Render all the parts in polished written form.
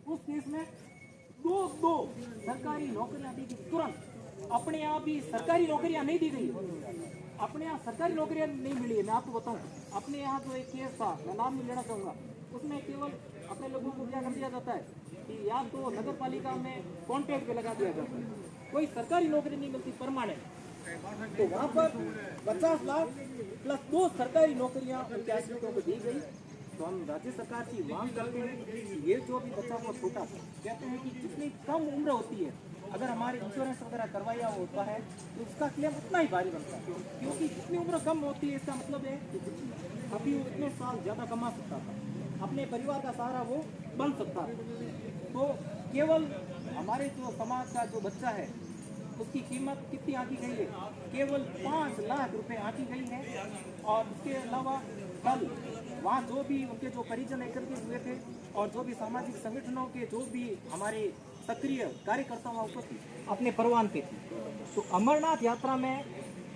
उस केस में दो सरकारी नौकरियां दी गई तुरंत। अपने यहाँ भी सरकारी नौकरियां नहीं दी गई, अपने यहाँ सरकारी नौकरियां नहीं मिली है। मैं आपको बताऊं, अपने यहाँ जो एक केस था, मैं नाम नहीं लेना चाहूंगा, उसमें केवल अपने लोगों को क्या कर दिया जाता है कि या तो नगर पालिका में कॉन्ट्रैक्ट पे लगा दिया जाता है, कोई सरकारी नौकरी नहीं मिलती परमानेंट। तो वहाँ पर 50 लाख प्लस 2 सरकारी नौकरियां उनके आश्रितों को दी गई। तो हम राज्य सरकार की मांग करते हैं कि ये जो भी बच्चा को छोटा था, कहते हैं कि जितनी कम उम्र होती है, अगर हमारे इंश्योरेंस वगैरह करवाया होता है तो उसका क्लेम उतना ही भारी बनता है, क्योंकि जितनी उम्र कम होती है इसका मतलब है कि अभी वो इतने साल ज़्यादा कमा सकता था, अपने परिवार का सहारा वो बन सकता था। तो केवल हमारे जो समाज का जो बच्चा है उसकी कीमत कितनी आंकी गई है, केवल 5 लाख रुपए आंकी गई है। और उसके अलावा कल वहाँ जो भी उनके जो परिजन एकत्रित हुए थे और जो भी सामाजिक संगठनों के जो भी हमारे सक्रिय कार्यकर्ता वहाँ उपस्थित अपने परवान पे थे। तो अमरनाथ यात्रा में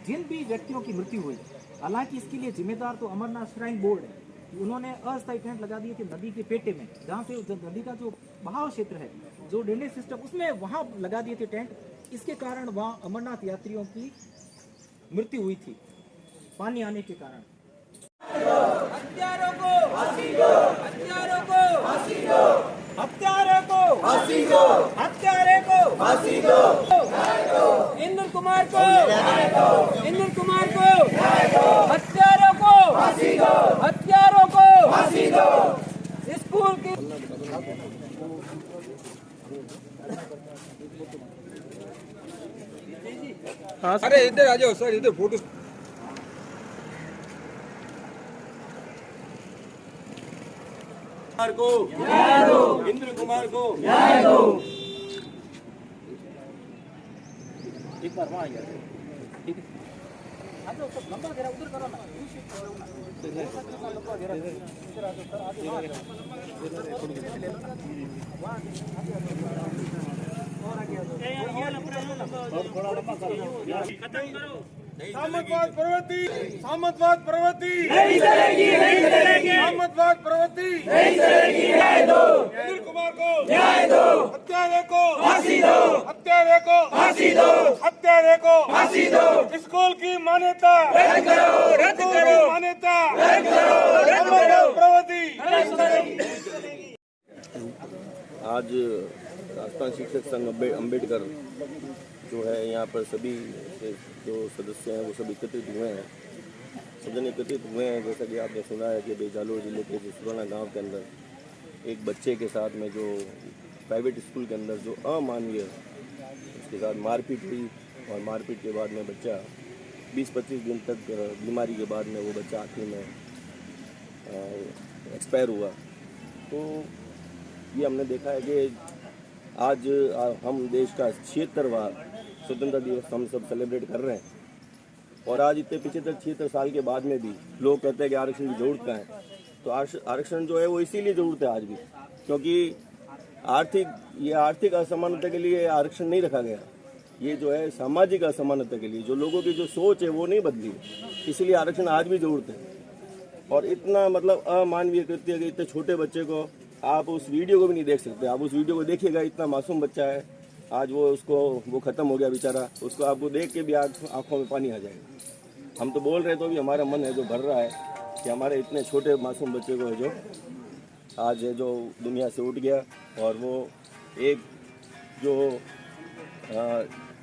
जिन भी व्यक्तियों की मृत्यु हुई, हालांकि इसके लिए जिम्मेदार तो अमरनाथ श्राइन बोर्ड है, उन्होंने अस्थायी टेंट लगा दिए थे नदी के पेटे में, जहाँ से नदी का जो बहाव क्षेत्र है, जो ड्रेनेज सिस्टम, उसमें वहाँ लगा दिए थे टेंट। इसके कारण वहाँ अमरनाथ यात्रियों की मृत्यु हुई थी पानी आने के कारण। हत्यारों को फांसी दो, हत्यारों को फांसी दो, हत्यारों को फांसी दो, हत्यारे को फांसी दो, इंद्र कुमार को, इंद्र कुमार को, हत्यारों को फांसी दो, हत्यारों को फांसी दो। स्कूल की अरे इधर आ जाओ सर, इधर फोटो। को न्याय दो, इंद्र कुमार को न्याय दो। एक बार वहाँ आ गया, ठीक है। आ जाओ सब, लंबा घेरा उधर करो ना, लंबा घेरा इधर आ जाओ सर, आगे वहाँ थोड़ा लंबा करो। सामंतवाद प्रवृत्ति, सामंतवाद प्रवृत्ति नहीं चलेगी, नहीं चलेगी, सामंतवाद प्रवृत्ति नहीं चलेगी। न्याय दो, इंद्र कुमार को न्याय दो, हत्यारे को फांसी दो, हत्यारे को फांसी दो, हत्यारे को फांसी दो। स्कूल की मान्यता रद्द करो, रद्द करो, मान्यता रद्द करो, रद्द करो। प्रवृत्ति। आज राजस्थान शिक्षक संघ अम्बेडकर जो है, यहाँ पर सभी जो सदस्य हैं वो सब एकत्रित हुए हैं, सदन एकत्रित हुए हैं। जैसा कि आपने सुना है कि जालोर जिले के सुराना गांव के अंदर एक बच्चे के साथ में जो प्राइवेट स्कूल के अंदर जो अमानवीय उसके साथ मारपीट हुई, और मारपीट के बाद में बच्चा 20-25 दिन तक बीमारी के बाद में वो बच्चा आखिर में एक्सपायर हुआ। तो ये हमने देखा है कि आज हम देश का 76वां स्वतंत्रता दिवस हम सब सेलिब्रेट कर रहे हैं, और आज इतने 75-76 साल के बाद में भी लोग कहते हैं कि आरक्षण की जरूरत क्या है। तो आरक्षण जो है वो इसीलिए जरूरत है आज भी, क्योंकि आर्थिक असमानता के लिए आरक्षण नहीं रखा गया, ये जो है सामाजिक असमानता के लिए, जो लोगों की जो सोच है वो नहीं बदली, इसलिए आरक्षण आज भी जरूरत है। और इतना मतलब अमानवीय कृत्य कि इतने छोटे बच्चे को आप उस वीडियो को भी नहीं देख सकते, आप उस वीडियो को देखिएगा, इतना मासूम बच्चा है, आज वो ख़त्म हो गया बेचारा, उसको आपको देख के भी आंखों में पानी आ जाएगा। हम तो बोल रहे तो भी हमारा मन है जो भर रहा है कि हमारे इतने छोटे मासूम बच्चे को है जो आज है जो दुनिया से उठ गया। और वो एक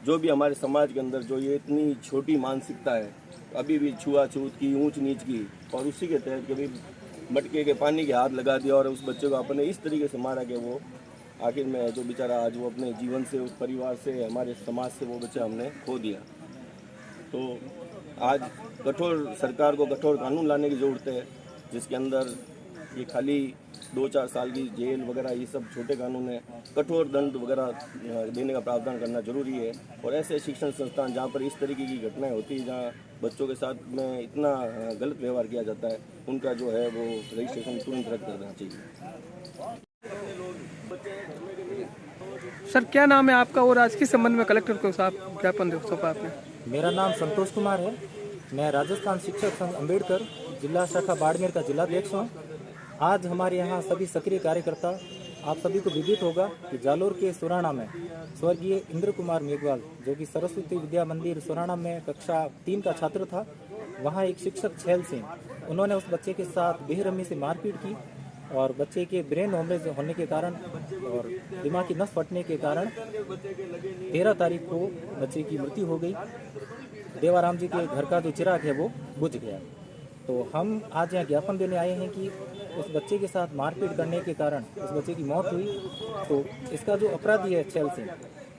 जो भी हमारे समाज के अंदर जो ये इतनी छोटी मानसिकता है अभी भी छुआछूत की, ऊंच नीच की, और उसी के तहत कभी मटके के पानी के हाथ लगा दिया और उस बच्चे को अपने इस तरीके से मारा कि वो आखिर में जो बेचारा आज वो अपने जीवन से, उस परिवार से, हमारे समाज से वो बच्चा हमने खो दिया। तो आज सरकार को कठोर कानून लाने की ज़रूरत है, जिसके अंदर ये खाली 2-4 साल की जेल वगैरह ये सब छोटे कानून है, कठोर दंड वगैरह देने का प्रावधान करना जरूरी है। और ऐसे शिक्षण संस्थान जहाँ पर इस तरीके की घटनाएं होती है, जहाँ बच्चों के साथ में इतना गलत व्यवहार किया जाता है, उनका जो है वो रजिस्ट्रेशन तुरंत रद्द करना चाहिए। सर क्या नाम है आपका, और आज किस संबंध में कलेक्टर को साहब ज्ञापन सौंपा आपने? मेरा नाम संतोष कुमार है, मैं राजस्थान शिक्षक संघ अम्बेडकर जिला शाखा बाड़मेर का जिलाध्यक्ष हूँ। आज हमारे यहाँ सभी सक्रिय कार्यकर्ता आप सभी को विदित होगा कि जालोर के सुराणा में स्वर्गीय इंद्र कुमार मेघवाल, जो कि सरस्वती विद्या मंदिर सुराणा में कक्षा 3 का छात्र था, वहाँ एक शिक्षक छैल सिंह, उन्होंने उस बच्चे के साथ बेरहमी से मारपीट की और बच्चे के ब्रेन हेमरेज होने के कारण और दिमाग की नस फटने के कारण 13 तारीख को बच्चे की मृत्यु हो गई। देवाराम जी के घर का जो चिराग है वो बुझ गया। तो हम आज यहाँ ज्ञापन देने आए हैं कि उस बच्चे के साथ मारपीट करने के कारण उस बच्चे की मौत हुई। तो इसका जो अपराधी है छैल सिंह,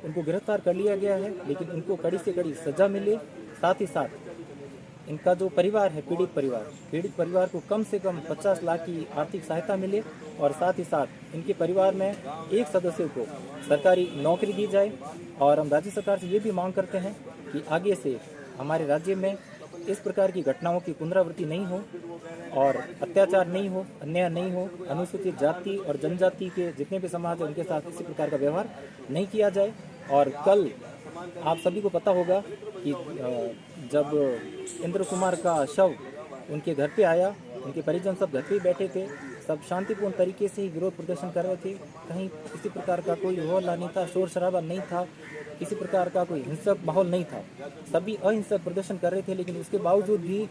उनको गिरफ्तार कर लिया गया है, लेकिन उनको कड़ी से कड़ी सजा मिले। साथ ही साथ इनका जो परिवार है, पीड़ित परिवार को कम से कम 50 लाख की आर्थिक सहायता मिले और साथ ही साथ इनके परिवार में एक सदस्य को सरकारी नौकरी दी जाए। और हम राज्य सरकार से ये भी मांग करते हैं कि आगे से हमारे राज्य में इस प्रकार की घटनाओं की पुनरावृत्ति नहीं हो और अत्याचार नहीं हो, अन्याय नहीं हो, अनुसूचित जाति और जनजाति के जितने भी समाज है उनके साथ किसी प्रकार का व्यवहार नहीं किया जाए। और कल आप सभी को पता होगा कि जब इंद्र कुमार का शव उनके घर पे आया, उनके परिजन सब घर पे ही बैठे थे, सब शांतिपूर्ण तरीके से ही विरोध प्रदर्शन कर रहे थे। कहीं किसी प्रकार का कोई हल्ला नहीं था, शोर शराबा नहीं था, किसी प्रकार का कोई हिंसक माहौल नहीं था, सभी अहिंसक प्रदर्शन कर रहे थे। लेकिन उसके बावजूद भी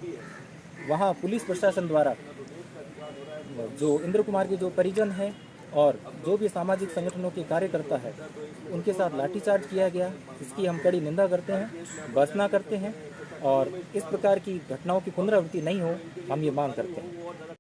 वहाँ पुलिस प्रशासन द्वारा जो इंद्र कुमार के जो परिजन हैं और जो भी सामाजिक संगठनों के कार्यकर्ता है उनके साथ लाठीचार्ज किया गया। इसकी हम कड़ी निंदा करते हैं, भर्त्सना करते हैं और इस प्रकार की घटनाओं की पुनरावृत्ति नहीं हो, हम ये मांग करते हैं।